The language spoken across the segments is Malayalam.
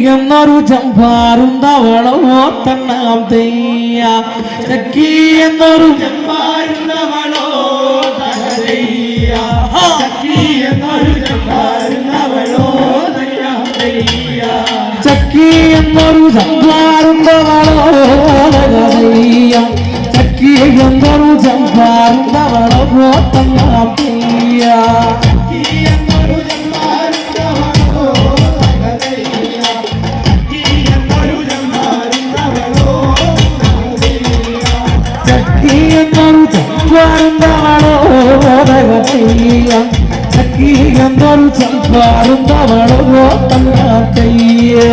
എന്നൊരു ചമ്പാറുന്നവളോ തന്നാം തെയ്യ ചക്കി എന്നൊരു ചമ്പാറുന്നവളോ ചക്കി എന്നൊരു ചമ്പാറുന്നവളോ ചക്കി എന്നൊരു ചമ്പാറുന്നവളോ ചക്കി എന്നൊരു ചമ്പാറുന്നവളോ തന്നാം തെയ്യ എന്നൊരു ചമ്പാറുന്നവളോ തന്നയ്യ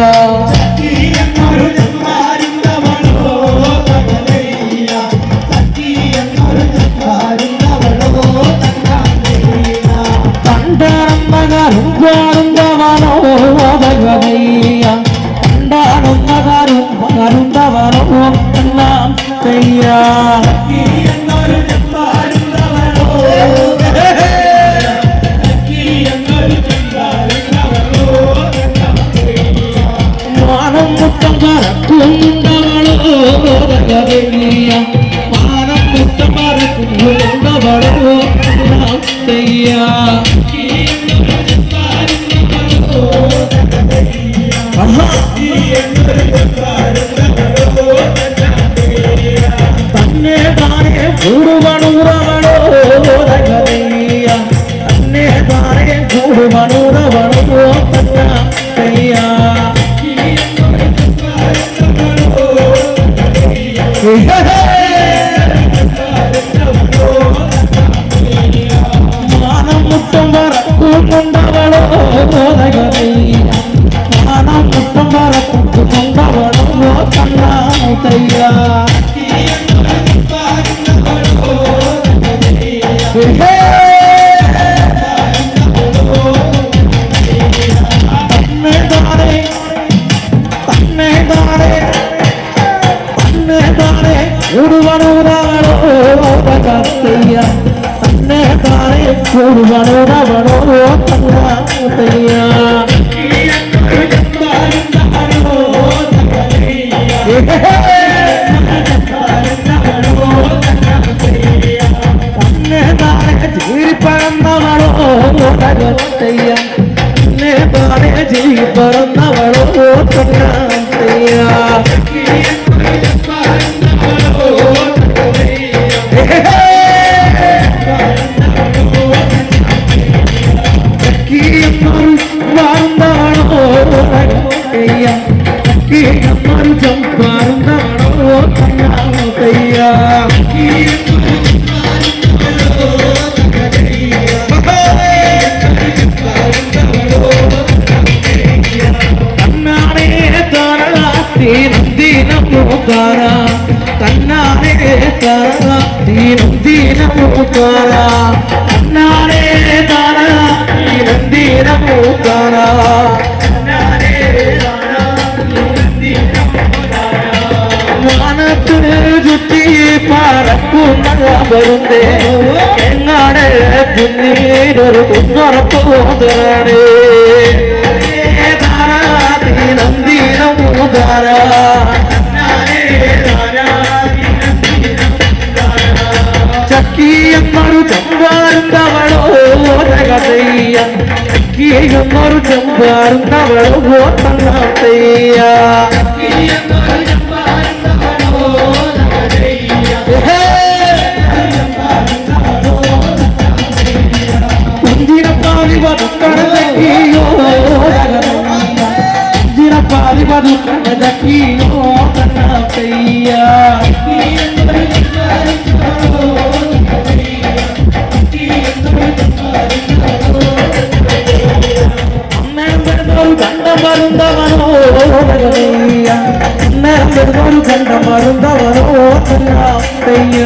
കണ്ടറന്നകാരും പാറുന്നവനോ ഭഗവയ്യ കണ്ടാറുന്നകാരും പകരുന്നവനോ തന്നാം തെയ്യ മുട്ടം പറക്കുന്നവളോ മാനം മുട്ടം പറക്കുന്നവളോ തെയ്യ തന്നെ താനെ കൂടുവണൂറവളോ തെയ്യ തന്നെ താനെ കൂടുവണൂറവളോ തെയ്യ മാനം മുട്ടം പറക്കുന്നവളോ മാനം മുട്ടം പറക്കുന്നവളോ തയ്യ കൂടുവണൂരവളോ തയ്യ തന്നെ താനെ കൂടുവണൂരവളോ തയ്യ തന്നെ താനെ ജീവിപ്പറന്നവളോ തയ്യ തന്നെ താനെ ജീവിപ്പറന്നവളോ തയ്യ ചമ്പാറുന്നവളോ തയ്യ തന്നാണേ താരീനം ദീനമോകാര തന്നാണേ താരീനം ദീനമോകാര തന്നാണേ താരീനം ദീനമോകാര ചുറ്റി പറക്കുന്നവരുന്നേ എങ്ങാണ് പിന്നീടൊരു കുന്നുറപ്പ് പോതരാണ് നന്ദീനമൂതാര ചക്കി എന്നൊരു ചമ്പാറുന്നവളോ തയ്യ ചക്കി എന്നൊരു ചമ്പാറുന്നവളോ തയ്യ ഗണ്ഡം വരുന്നവനോ തെയ്യ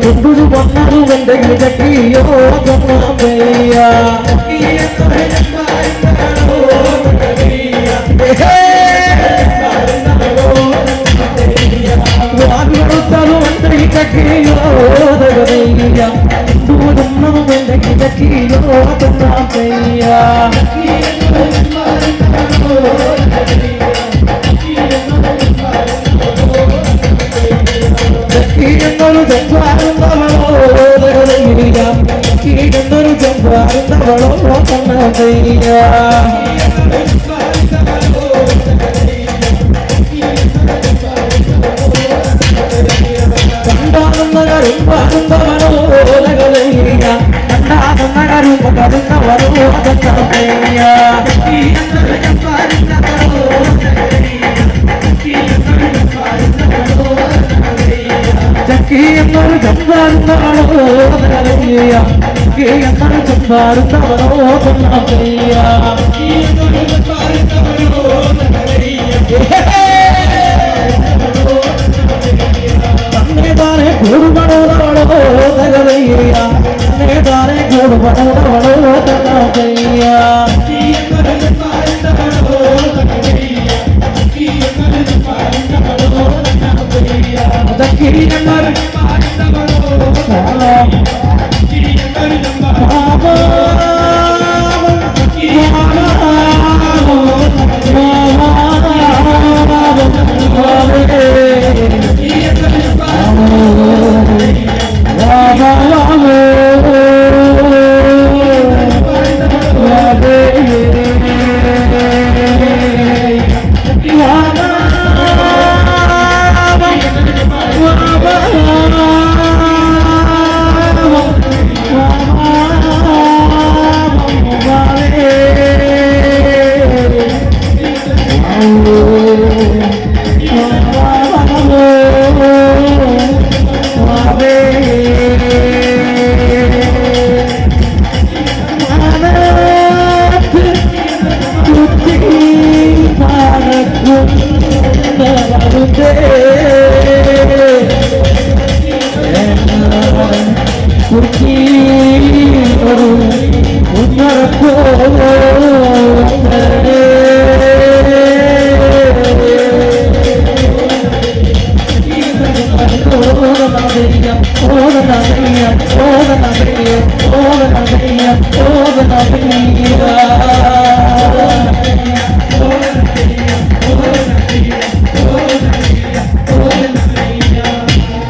ും വന്നതു എന്തെങ്കിലും ചക്കിയോ ദൂരൊന്നുമില്ലെങ്കിൽ ചക്കിയോ തന്നയ്യ എന്നൊരു ചെമ്പാറുന്നവളോ തന്നയ്യ കണ്ടാകുന്നവരും പാടുന്നവളോ കണ്ടാകുന്നവരും പകരുന്നവളോ തന്നയ്യ ചക്കി എന്നൊരു ചമ്പാറുന്നവളോ തന്നയ്യ എന്നൊരു ചമ്പാറുന്നവളോ തന്നയ്യ നേതാരെ കൂടുപണവളോ തകതയ്യ നേതാരെ കൂടുപണവളോ തകതയ്യ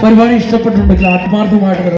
പരിപാടി ഇഷ്ടപ്പെട്ടിട്ടുണ്ടെങ്കിൽ ആത്മാർത്ഥമായിട്ട്